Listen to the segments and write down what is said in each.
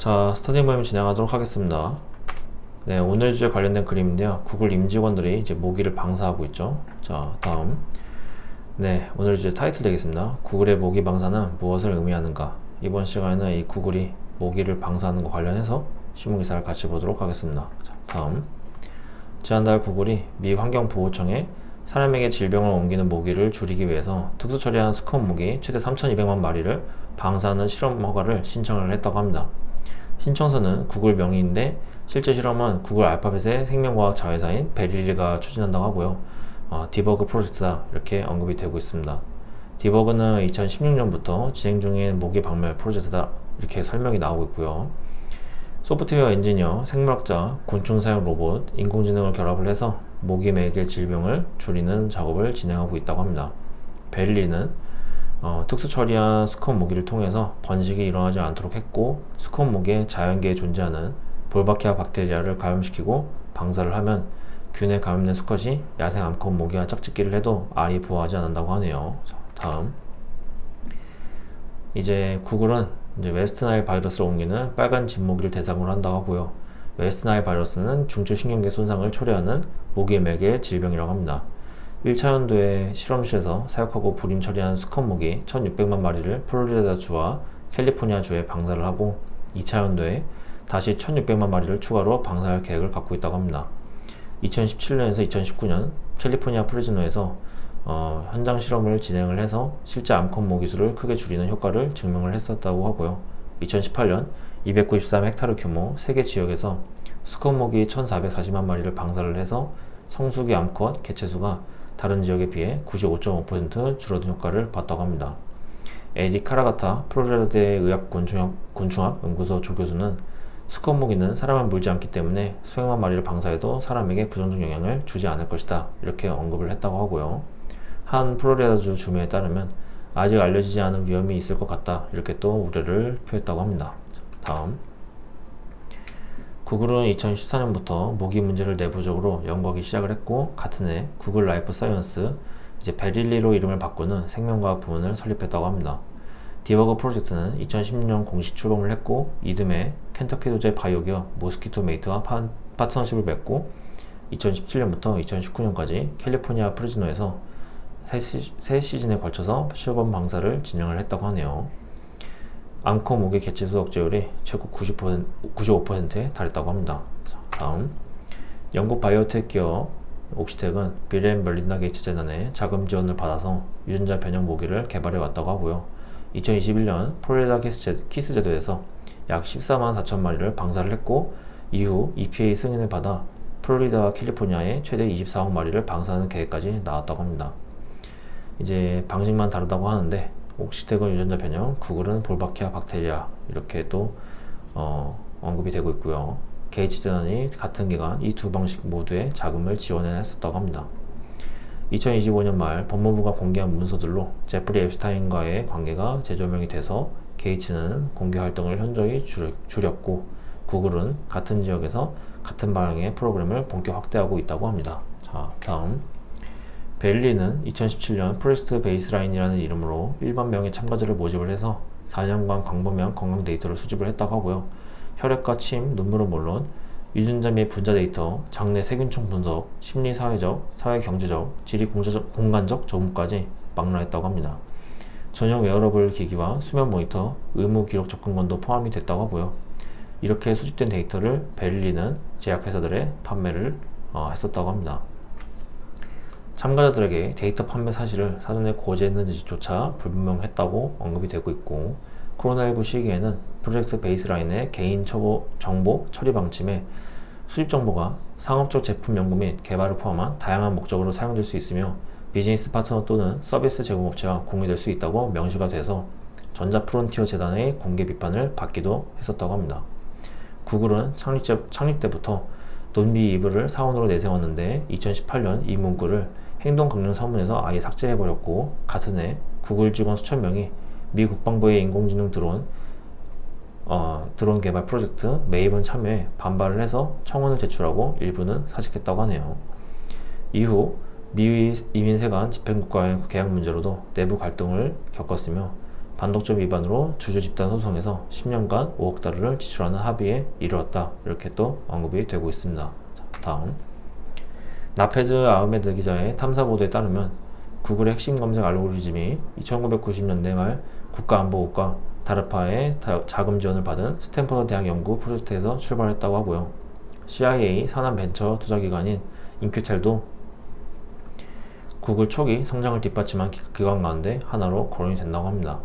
자, 스터디 모임 진행하도록 하겠습니다. 네, 오늘 주제 관련된 그림인데요. 구글 임직원들이 이제 모기를 방사하고 있죠. 자, 다음. 네, 오늘 주제 타이틀 되겠습니다. 구글의 모기 방사는 무엇을 의미하는가? 이번 시간에는 이 구글이 모기를 방사하는 것 관련해서 실무기사를 같이 보도록 하겠습니다. 자, 다음. 지난달 구글이 미 환경보호청에 사람에게 질병을 옮기는 모기를 줄이기 위해서 특수 처리한 수컷 모기 최대 3,200만 마리를 방사하는 실험 허가를 신청을 했다고 합니다. 신청서는 구글 명의인데 실제 실험은 구글 알파벳의 생명과학 자회사인 베릴리가 추진한다고 하고요. 디버그 프로젝트다 이렇게 언급이 되고 있습니다. 디버그는 2016년부터 진행 중인 모기 박멸 프로젝트다 이렇게 설명이 나오고 있고요. 소프트웨어 엔지니어, 생물학자, 곤충 사육 로봇, 인공지능을 결합을 해서 모기 매개 질병을 줄이는 작업을 진행하고 있다고 합니다. 베릴리는 특수 처리한 수컷 모기를 통해서 번식이 일어나지 않도록 했고, 수컷 모기에 자연계에 존재하는 볼바키아 박테리아를 감염시키고 방사를 하면 균에 감염된 수컷이 야생 암컷 모기와 짝짓기를 해도 알이 부화하지 않는다고 하네요. 자, 다음. 이제 구글은 이제 웨스트나일 바이러스를 옮기는 빨간 진모기를 대상으로 한다고 하고요. 웨스트나일 바이러스는 중추신경계 손상을 초래하는 모기 매개 질병이라고 합니다. 1차연도에 실험실에서 사육하고 불임 처리한 수컷 모기 1600만 마리를 플로리다주와 캘리포니아주에 방사를 하고 2차연도에 다시 1600만 마리를 추가로 방사할 계획을 갖고 있다고 합니다. 2017년에서 2019년 캘리포니아 프리즈노에서 현장 실험을 진행을 해서 실제 암컷 모기 수를 크게 줄이는 효과를 증명을 했었다고 하고요. 2018년 293헥타르 규모 3개 지역에서 수컷 모기 1440만 마리를 방사를 해서 성수기 암컷 개체수가 다른 지역에 비해 95.5% 줄어든 효과를 봤다고 합니다. 에디 카라가타 플로리다대 의학곤충학 연구소 조교수는 수컷 모기는 사람을 물지 않기 때문에 수백만 마리를 방사해도 사람에게 부정적 영향을 주지 않을 것이다 이렇게 언급을 했다고 하고요. 한 플로리다주 주민에 따르면 아직 알려지지 않은 위험이 있을 것 같다 이렇게 또 우려를 표했다고 합니다. 다음. 구글은 2014년부터 모기 문제를 내부적으로 연구하기 시작을 했고, 같은 해 구글 라이프 사이언스 이제 베릴리로 이름을 바꾸는 생명과학 부문을 설립했다고 합니다. 디버그 프로젝트는 2016년 공식 출범을 했고, 이듬해 켄터키 도제 바이오기업 모스키토 메이트와 파트너십을 맺고 2017년부터 2019년까지 캘리포니아 프리즈노에서 세 시즌에 걸쳐서 실험 방사를 진행을 했다고 하네요. 암컷 모기 개체수 억제율이 최고 95%에 달했다고 합니다. 자, 다음. 영국 바이오텍 기업 옥시텍은 빌 앤 멜린다 게이츠 재단의 자금 지원을 받아서 유전자 변형 모기를 개발해 왔다고 하고요. 2021년 플로리다 키스 제도에서 약 14만 4천 마리를 방사를 했고, 이후 EPA 승인을 받아 플로리다와 캘리포니아에 최대 24억 마리를 방사하는 계획까지 나왔다고 합니다. 이제 방식만 다르다고 하는데, 옥시텍은 유전자 변형, 구글은 볼바키아 박테리아 이렇게 또 언급이 되고 있고요. 게이츠 재단이 같은 기간 이 두 방식 모두에 자금을 지원했었다고 합니다. 2025년 말 법무부가 공개한 문서들로 제프리 앱스타인과의 관계가 재조명이 돼서 게이츠는 공개 활동을 현저히 줄였고, 구글은 같은 지역에서 같은 방향의 프로그램을 본격 확대하고 있다고 합니다. 자, 다음. 베릴리는 2017년 프레스트 베이스라인이라는 이름으로 1만 명의 참가자를 모집을 해서 4년간 광범위한 건강 데이터를 수집을 했다고 하고요. 혈액과 침, 눈물은 물론 유전자 및 분자 데이터, 장내 세균총 분석, 심리 사회적, 사회 경제적, 지리 공간적 정보까지 망라했다고 합니다. 전용 웨어러블 기기와 수면 모니터, 의무 기록 접근권도 포함이 됐다고 하고요. 이렇게 수집된 데이터를 베릴리는 제약회사들의 판매를 했었다고 합니다. 참가자들에게 데이터 판매 사실을 사전에 고지했는지조차 불분명했다고 언급이 되고 있고, 코로나19 시기에는 프로젝트 베이스라인의 개인 정보 처리 방침에 수집 정보가 상업적 제품 연구 및 개발을 포함한 다양한 목적으로 사용될 수 있으며 비즈니스 파트너 또는 서비스 제공업체와 공유될 수 있다고 명시가 돼서 전자 프론티어 재단의 공개 비판을 받기도 했었다고 합니다. 구글은 창립 때부터 논비 이브를 사원으로 내세웠는데 2018년 이 문구를 행동 강령 서문에서 아예 삭제해버렸고, 같은 해 구글 직원 수천 명이 미 국방부의 인공지능 드론 개발 프로젝트 메이븐 참여에 반발을 해서 청원을 제출하고 일부는 사직했다고 하네요. 이후 미 이민세관 집행국과의 계약 문제로도 내부 갈등을 겪었으며 반독점 위반으로 주주 집단 소송에서 10년간 5억 달러를 지출하는 합의에 이르렀다. 이렇게 또 언급이 되고 있습니다. 자, 다음 나페즈 아흐메드 기자의 탐사 보도에 따르면 구글의 핵심 검색 알고리즘이 1990년대 말 국가안보국가 다르파의 자금 지원을 받은 스탠퍼드 대학 연구 프로젝트에서 출발했다고 하고요. CIA 산업 벤처 투자기관인 인큐텔도 구글 초기 성장을 뒷받침한 기관 가운데 하나로 거론이 된다고 합니다.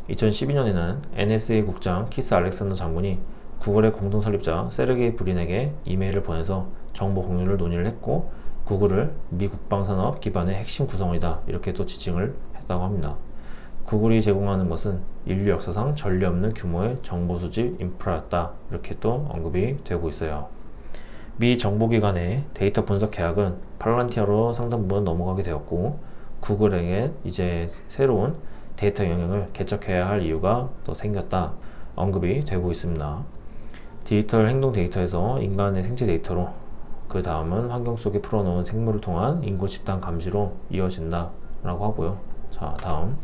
2012년에는 NSA 국장 키스 알렉산더 장군이 구글의 공동 설립자 세르게이 브린에게 이메일을 보내서 정보 공유를 논의를 했고 구글을 미 국방산업 기반의 핵심 구성원이다 이렇게 또 지칭을 했다고 합니다. 구글이 제공하는 것은 인류 역사상 전례 없는 규모의 정보 수집 인프라였다 이렇게 또 언급이 되고 있어요. 미 정보기관의 데이터 분석 계약은 팔란티어로 상당 부분 넘어가게 되었고 구글에게 이제 새로운 데이터 영역을 개척해야 할 이유가 또 생겼다 언급이 되고 있습니다. 디지털 행동 데이터에서 인간의 생체 데이터로 그 다음은 환경 속에 풀어놓은 생물을 통한 인구 집단 감시로 이어진다 라고 하고요. 자, 다음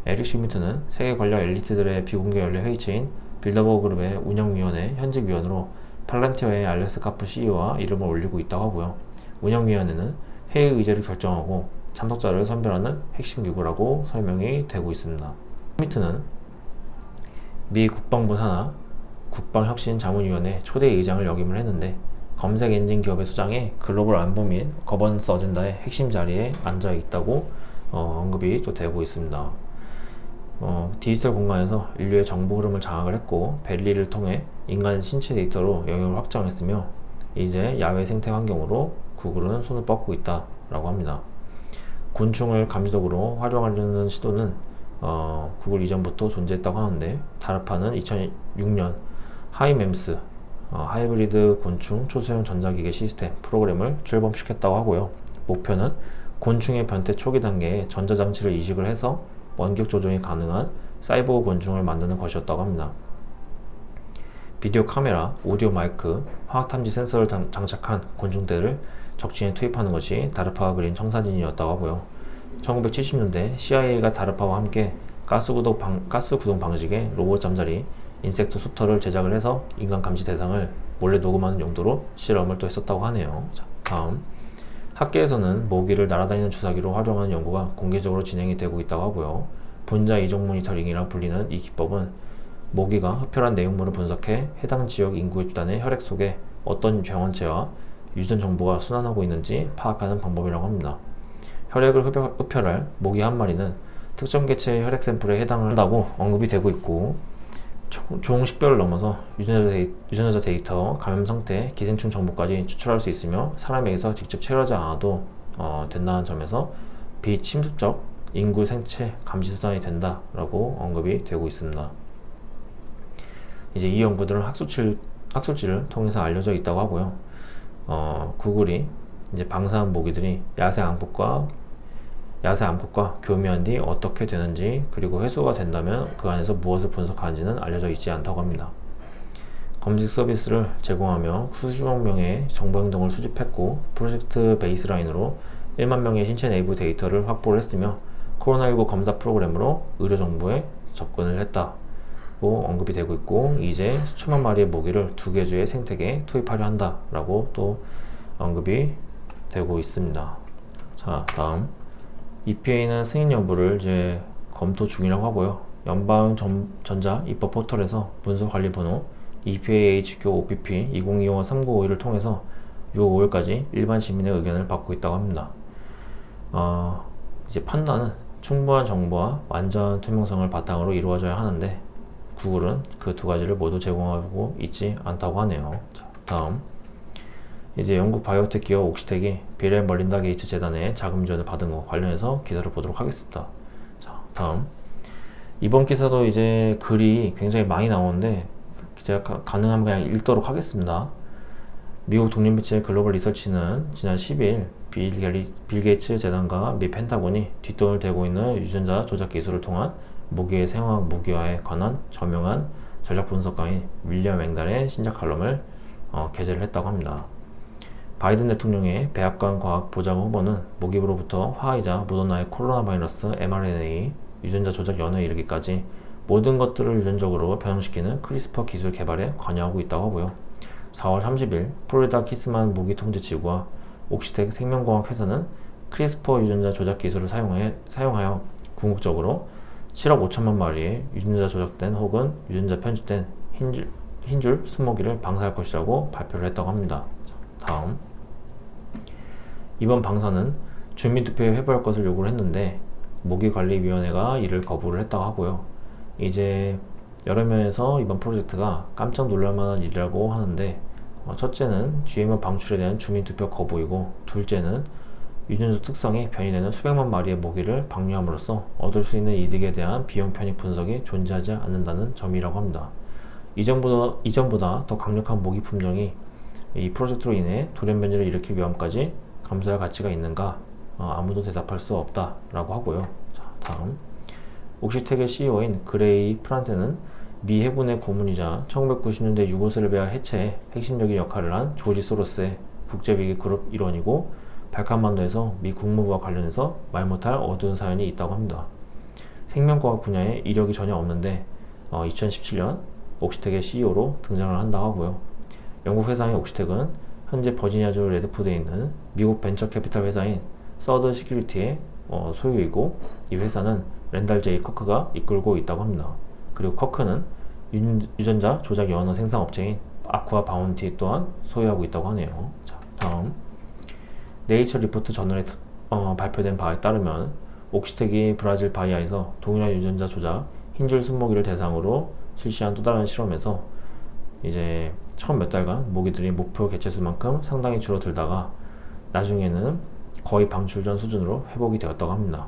에릭 슈미트는 세계 권력 엘리트들의 비공개 연례 회의체인 빌더버그 그룹의 운영위원회 현직 위원으로 팔란티어의 알렉스 카프 CEO와 이름을 올리고 있다고 하고요. 운영위원회는 회의 의제를 결정하고 참석자를 선별하는 핵심 기구라고 설명이 되고 있습니다. 슈미트는 미 국방부 산하 국방혁신자문위원회 초대 의장을 역임을 했는데 검색 엔진 기업의 수장에 글로벌 안보 및 거버넌스 어젠다의 핵심 자리에 앉아 있다고 언급이 또 되고 있습니다. 디지털 공간에서 인류의 정보 흐름을 장악을 했고 벨리를 통해 인간 신체 데이터로 영역을 확장했으며 이제 야외 생태 환경으로 구글은 손을 뻗고 있다 라고 합니다. 곤충을 감시독으로 활용하려는 시도는 구글 이전부터 존재했다고 하는데 다르파는 2006년 하이mem스 하이브리드 곤충 초소형 전자기계 시스템 프로그램을 출범시켰다고 하고요. 목표는 곤충의 변태 초기 단계에 전자장치를 이식을 해서 원격 조종이 가능한 사이보그 곤충을 만드는 것이었다고 합니다. 비디오 카메라, 오디오 마이크, 화학탐지 센서를 장착한 곤충대를 적진에 투입하는 것이 다르파가 그린 청사진이었다고 하고요. 1970년대 CIA가 다르파와 함께 가스 구동 방식의 로봇 잠자리 인섹트 소터를 제작을 해서 인간 감시 대상을 몰래 녹음하는 용도로 실험을 또 했었다고 하네요. 자, 다음 학계에서는 모기를 날아다니는 주사기로 활용하는 연구가 공개적으로 진행이 되고 있다고 하고요. 분자 이종 모니터링이라 불리는 이 기법은 모기가 흡혈한 내용물을 분석해 해당 지역 인구 집단의 혈액 속에 어떤 병원체와 유전 정보가 순환하고 있는지 파악하는 방법이라고 합니다. 혈액을 흡혈할 모기 한 마리는 특정 개체의 혈액 샘플에 해당한다고 언급이 되고 있고 종 식별을 넘어서 유전자 데이터, 감염 상태, 기생충 정보까지 추출할 수 있으며 사람에게서 직접 체류하지 않아도 된다는 점에서 비침습적 인구 생체 감시 수단이 된다라고 언급이 되고 있습니다. 이제 이 연구들은 학술지를 통해서 알려져 있다고 하고요. 구글이 이제 방사한 모기들이 야생 암컷과 교미한 뒤 어떻게 되는지 그리고 회수가 된다면 그 안에서 무엇을 분석하는지는 알려져 있지 않다고 합니다. 검색 서비스를 제공하며 수십억 명의 정보 행동을 수집했고 프로젝트 베이스라인으로 1만 명의 신체 내부 데이터를 확보를 했으며 코로나19 검사 프로그램으로 의료 정보에 접근을 했다고 언급이 되고 있고 이제 수천만 마리의 모기를 두 개 주의 생태계에 투입하려 한다라고 또 언급이 되고 있습니다. 자, 다음 EPA는 승인 여부를 이제 검토 중이라고 하고요. 연방전자 입법 포털에서 문서관리번호 EPA-HQ OPP 2025-3951을 통해서 6월 5일까지 일반 시민의 의견을 받고 있다고 합니다. 이제 판단은 충분한 정보와 완전 투명성을 바탕으로 이루어져야 하는데 구글은 그 두 가지를 모두 제공하고 있지 않다고 하네요. 자, 다음 이제 영국 바이오텍 기업 옥시텍이 빌 앤 멀린다 게이츠 재단의 자금 지원을 받은 것 관련해서 기사를 보도록 하겠습니다. 자, 다음 이번 기사도 이제 글이 굉장히 많이 나오는데 제가 가능하면 그냥 읽도록 하겠습니다. 미국 독립매체 글로벌 리서치는 지난 12일 빌 게이츠 재단과 미 펜타곤이 뒷돈을 대고 있는 유전자 조작 기술을 통한 모기의 생화학 무기화에 관한 저명한 전략 분석가인 윌리엄 앵달의 신작 칼럼을 게재를 했다고 합니다. 바이든 대통령의 백악관 과학 보좌관 후보는 모기부로부터 화이자 모더나의 코로나 바이러스 mRNA 유전자 조작 연회에 이르기까지 모든 것들을 유전적으로 변형시키는 크리스퍼 기술 개발에 관여하고 있다고 하고요. 4월 30일 플로리다 키스만 무기통제지구와 옥시텍 생명공학 회사는 크리스퍼 유전자 조작 기술을 사용하여 궁극적으로 7억 5천만 마리의 유전자 조작된 혹은 유전자 편집된 흰줄 수모기를 방사할 것이라고 발표를 했다고 합니다. 다음, 이번 방사는 주민투표에 회부할 것을 요구를 했는데 모기관리위원회가 이를 거부를 했다고 하고요. 이제 여러 면에서 이번 프로젝트가 깜짝 놀랄만한 일이라고 하는데, 첫째는 GMO 방출에 대한 주민투표 거부이고, 둘째는 유전자 특성이 변이되는 수백만 마리의 모기를 방류함으로써 얻을 수 있는 이득에 대한 비용 편익 분석이 존재하지 않는다는 점이라고 합니다. 이전보다 더 강력한 모기 품종이 이 프로젝트로 인해 돌연변이를 일으킬 위험까지 감수할 가치가 있는가? 아무도 대답할 수 없다라고 하고요. 자, 다음, 옥시텍의 CEO인 그레이 프란세는 미 해군의 고문이자 1990년대 유고슬라비아 해체에 핵심적인 역할을 한 조지 소로스의 국제위기 그룹 일원이고, 발칸반도에서 미 국무부와 관련해서 말 못할 어두운 사연이 있다고 합니다. 생명과학 분야에 이력이 전혀 없는데 2017년 옥시텍의 CEO로 등장을 한다고 하고요. 영국 회사인 옥시텍은 현재 버지니아주 레드포드에 있는 미국 벤처 캐피탈 회사인 서드 시큐리티의 소유이고, 이 회사는 랜달 제이 커크가 이끌고 있다고 합니다. 그리고 커크는 유전자 조작 연어 생산 업체인 아쿠아 바운티 또한 소유하고 있다고 하네요. 자, 다음, 네이처 리포트 저널에 발표된 바에 따르면 옥시텍이 브라질 바이아에서 동일한 유전자 조작 흰줄 순모기를 대상으로 실시한 또 다른 실험에서 이제 처음 몇 달간 모기들이 목표 개체수만큼 상당히 줄어들다가 나중에는 거의 방출 전 수준으로 회복이 되었다고 합니다.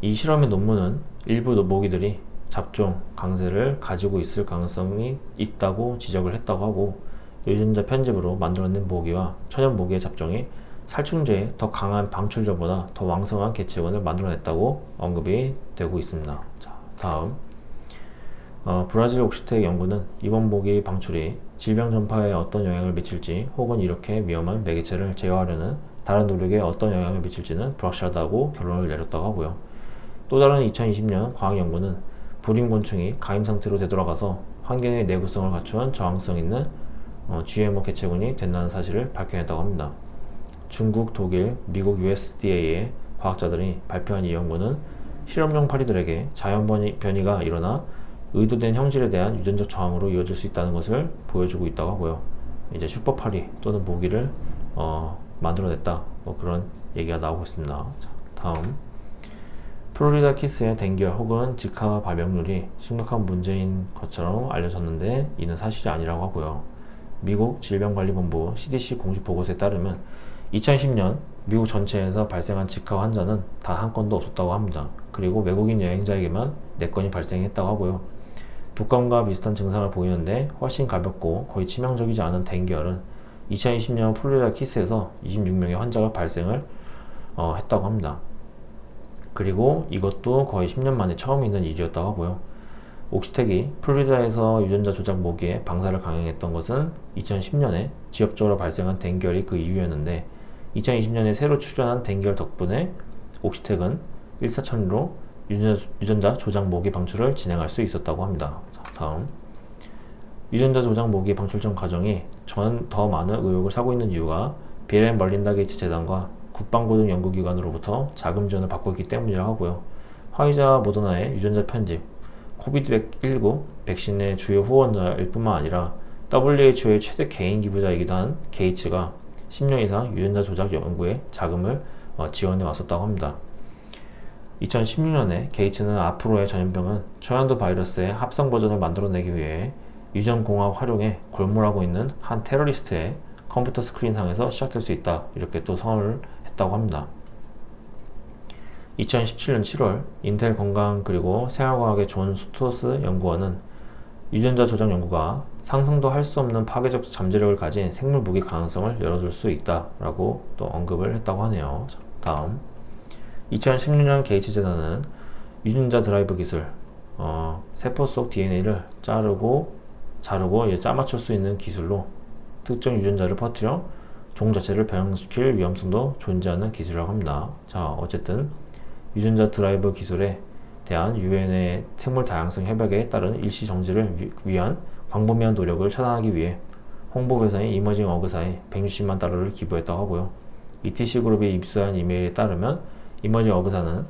이 실험의 논문은 일부 모기들이 잡종, 강세를 가지고 있을 가능성이 있다고 지적을 했다고 하고, 유전자 편집으로 만들어낸 모기와 천연 모기의 잡종이 살충제의 더 강한 방출제보다 더 왕성한 개체군을 만들어냈다고 언급이 되고 있습니다. 자, 다음, 브라질 옥시텍 연구는 이번 모기 방출이 질병 전파에 어떤 영향을 미칠지 혹은 이렇게 위험한 매개체를 제어하려는 다른 노력에 어떤 영향을 미칠지는 불확실하다고 결론을 내렸다고 하고요. 또 다른 2020년 과학 연구는 불임곤충이 가임 상태로 되돌아가서 환경의 내구성을 갖추은 저항성 있는 GMO 개체군이 된다는 사실을 밝혀냈다고 합니다. 중국, 독일, 미국 USDA의 과학자들이 발표한 이 연구는 실험용 파리들에게 자연 변이가 일어나 의도된 형질에 대한 유전적 저항으로 이어질 수 있다는 것을 보여주고 있다고 하고요. 이제 슈퍼파리 또는 모기를 만들어냈다, 그런 얘기가 나오고 있습니다. 자, 다음, 플로리다 키스의 댕기열 혹은 지카 발병률이 심각한 문제인 것처럼 알려졌는데 이는 사실이 아니라고 하고요. 미국 질병관리본부 CDC 공식 보고서에 따르면 2010년 미국 전체에서 발생한 지카 환자는 단 한 건도 없었다고 합니다. 그리고 외국인 여행자에게만 4건이 발생했다고 하고요. 독감과 비슷한 증상을 보이는데 훨씬 가볍고 거의 치명적이지 않은 댕기열은 2020년 플로리다 키스에서 26명의 환자가 발생을 했다고 합니다. 그리고 이것도 거의 10년 만에 처음 있는 일이었다고 하고요. 옥시텍이 플로리다에서 유전자 조작 모기에 방사를 강행했던 것은 2010년에 지역적으로 발생한 댕기열이 그 이유였는데, 2020년에 새로 출현한 댕기열 덕분에 옥시텍은 일사천리로 유전자 조작 모기 방출을 진행할 수 있었다고 합니다. 자, 다음, 유전자 조작 모기 방출 전 과정이 더 많은 의혹을 사고 있는 이유가 빌 앤 멀린다 게이츠 재단과 국방부 등 연구기관으로부터 자금 지원을 받고 있기 때문이라고 하고요. 화이자 모더나의 유전자 편집, 코비드-19 백신의 주요 후원자일 뿐만 아니라 WHO의 최대 개인 기부자이기도 한 게이츠가 10년 이상 유전자 조작 연구에 자금을 지원해 왔었다고 합니다. 2016년에 게이츠는 앞으로의 전염병은 초연두 바이러스의 합성 버전을 만들어내기 위해 유전공학 활용에 골몰하고 있는 한 테러리스트의 컴퓨터 스크린상에서 시작될 수 있다, 이렇게 또 선언을 했다고 합니다. 2017년 7월 인텔 건강 그리고 생활과학의 존 스토스 연구원은 유전자 조작 연구가 상상도 할 수 없는 파괴적 잠재력을 가진 생물 무기 가능성을 열어줄 수 있다라고 또 언급을 했다고 하네요. 자, 다음, 2016년 게이츠 재단은 유전자 드라이브 기술, 세포 속 DNA를 자르고 짜맞출 수 있는 기술로 특정 유전자를 퍼뜨려 종 자체를 변형시킬 위험성도 존재하는 기술이라고 합니다. 자, 어쨌든 유전자 드라이브 기술에 대한 유엔의 생물 다양성 협약에 따른 일시 정지를 위한 광범위한 노력을 차단하기 위해 홍보 회사인 이머징 어그사에 160만 달러를 기부했다고 하고요. ETC 그룹이 입수한 이메일에 따르면 이머징 어그사는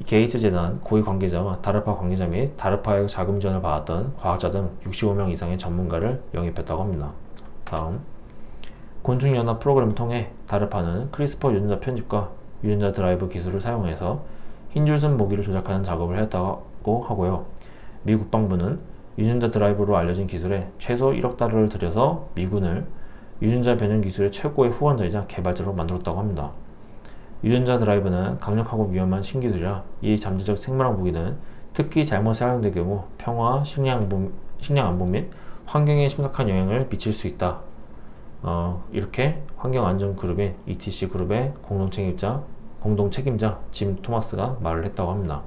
게이츠 재단 고위 관계자와 다르파 관계자 및 다르파의 자금 지원을 받았던 과학자 등 65명 이상의 전문가를 영입했다고 합니다. 다음, 곤충연합 프로그램을 통해 다르파는 크리스퍼 유전자 편집과 유전자 드라이브 기술을 사용해서 흰줄순 모기를 조작하는 작업을 했다고 하고요. 미 국방부는 유전자 드라이브로 알려진 기술에 최소 1억 달러를 들여서 미군을 유전자 변형 기술의 최고의 후원자이자 개발자로 만들었다고 합니다. 유전자 드라이브는 강력하고 위험한 신기술이라 이 잠재적 생물학 무기는 특히 잘못 사용될 경우 평화, 식량 안보 및 환경에 심각한 영향을 미칠 수 있다. 이렇게 환경안전그룹인 ETC 그룹의 공동 책임자 짐 토마스가 말을 했다고 합니다.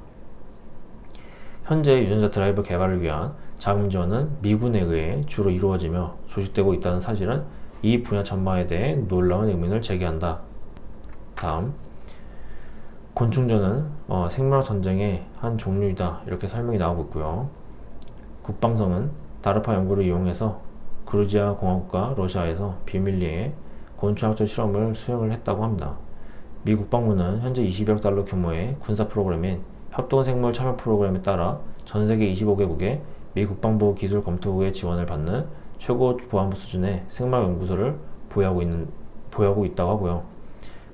현재 유전자 드라이브 개발을 위한 자금 지원은 미군에 의해 주로 이루어지며 조직되고 있다는 사실은 이 분야 전반에 대해 놀라운 의문을 제기한다. 다음, 곤충전은 생물학 전쟁의 한 종류이다, 이렇게 설명이 나오고 있고요. 국방성은 다르파 연구를 이용해서 그루지아 공화국과 러시아에서 비밀리에 곤충학적 실험을 수행을 했다고 합니다. 미 국방부는 현재 20억 달러 규모의 군사 프로그램인 협동생물 참여 프로그램에 따라 전 세계 25개국의 미 국방부 기술검토국의 지원을 받는 최고 보안부 수준의 생물학 연구소를 보유하고 있다고 하고요.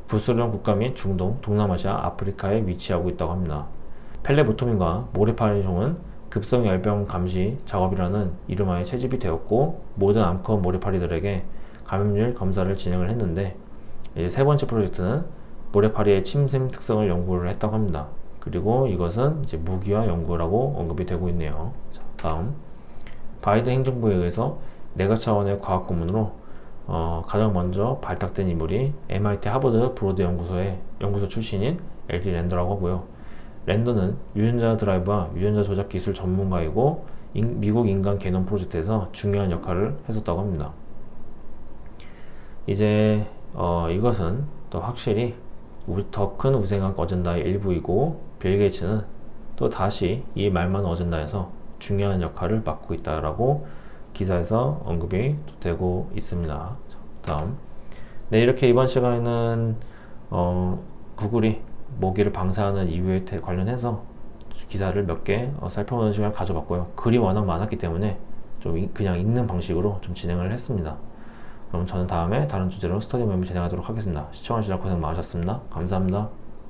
부수련 국가 및 중동, 동남아시아, 아프리카에 위치하고 있다고 합니다. 펠레보토민과 모래파리종은 급성 열병 감시 작업이라는 이름하에 채집이 되었고 모든 암컷 모래파리들에게 감염률 검사를 진행을 했는데, 이제 세 번째 프로젝트는 모래파리의 침샘 특성을 연구를 했다고 합니다. 그리고 이것은 이제 무기화 연구라고 언급이 되고 있네요. 자, 다음, 바이든 행정부에 의해서 내각 차원의 과학 고문으로 가장 먼저 발탁된 인물이 MIT 하버드 브로드 연구소 출신인 LD 랜더라고 하고요. 랜더는 유전자 드라이브와 유전자 조작 기술 전문가이고 미국 인간 게놈 프로젝트에서 중요한 역할을 했었다고 합니다. 이제 이것은 또 확실히 더 큰 우생학 어젠다의 일부이고, 빌 게이츠는 또 다시 이 말만 어젠다에서 중요한 역할을 맡고 있다라고 기사에서 언급이 되고 있습니다. 다음, 네, 이렇게 이번 시간에는 구글이 모기를 방사하는 이유에 관련해서 기사를 몇 개 살펴보는 시간을 가져봤고요. 글이 워낙 많았기 때문에 좀 그냥 읽는 방식으로 좀 진행을 했습니다. 그럼 저는 다음에 다른 주제로 스터디 모임을 진행하도록 하겠습니다. 시청하시느라 고생 많으셨습니다. 감사합니다.